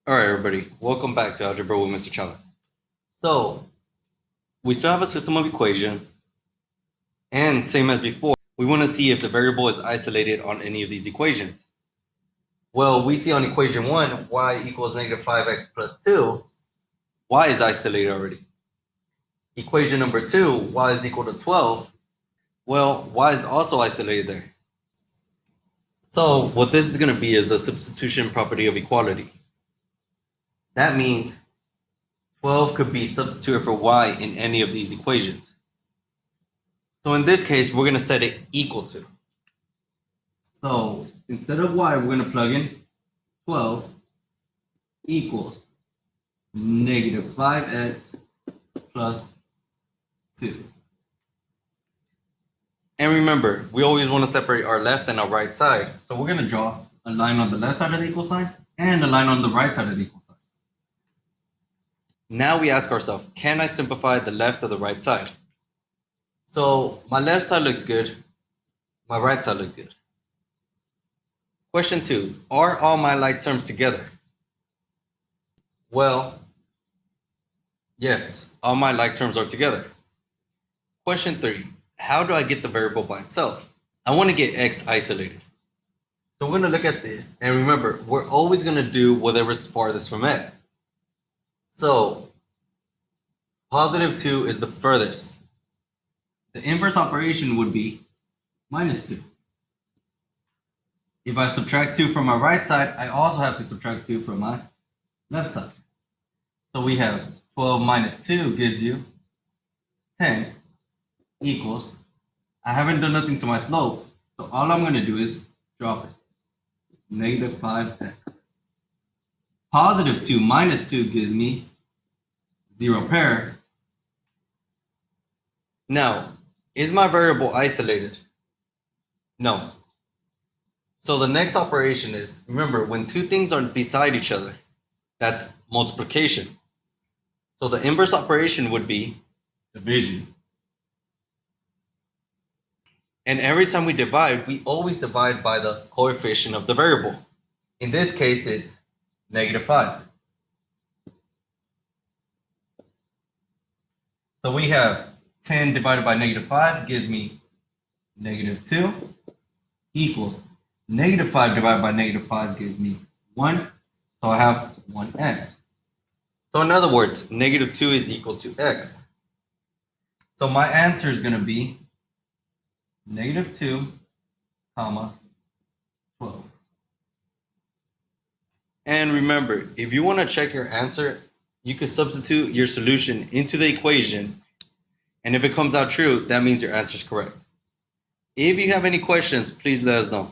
All right, everybody, welcome back to Algebra with Mr. Chavez. So, we still have a system of equations, and same as before, we want to see if the variable is isolated on any of these equations. Well, we see on equation 1, y equals negative 5x plus 2, y is isolated already. Equation number 2, y is equal to 12, well, y is also isolated there. So, what this is going to be is the substitution property of equality. That means 12 could be substituted for y in any of these equations. So in this case, we're going to set it equal to. So instead of y, we're going to plug in 12 equals negative 5x plus 2. And remember, we always want to separate our left and our right side. So we're going to draw a line on the left side of the equal sign and a line on the right side of the equal sign. Now we ask ourselves, can I simplify the left or the right side? So my left side looks good. My right side looks good. Question 2, are all my like terms together? Well, yes, all my like terms are together. Question 3, how do I get the variable by itself? I want to get x isolated. So we're going to look at this, and remember, we're always going to do whatever's farthest from x. So positive 2 is the furthest. The inverse operation would be minus 2. If I subtract 2 from my right side, I also have to subtract 2 from my left side. So we have 12 minus 2 gives you 10 equals, I haven't done nothing to my slope, so all I'm going to do is drop it. Negative 5x. Positive 2 minus 2 gives me 0 pair. Now, is my variable isolated? No. So the next operation is, remember, when two things are beside each other, that's multiplication. So the inverse operation would be division. And every time we divide, we always divide by the coefficient of the variable. In this case, it's negative 5. So we have 10 divided by negative 5 gives me negative 2 equals negative 5 divided by negative 5 gives me 1. So I have 1x. So in other words, negative 2 is equal to x. So my answer is going to be negative 2, comma, 12. And remember, if you want to check your answer, you can substitute your solution into the equation. And if it comes out true, that means your answer is correct. If you have any questions, please let us know.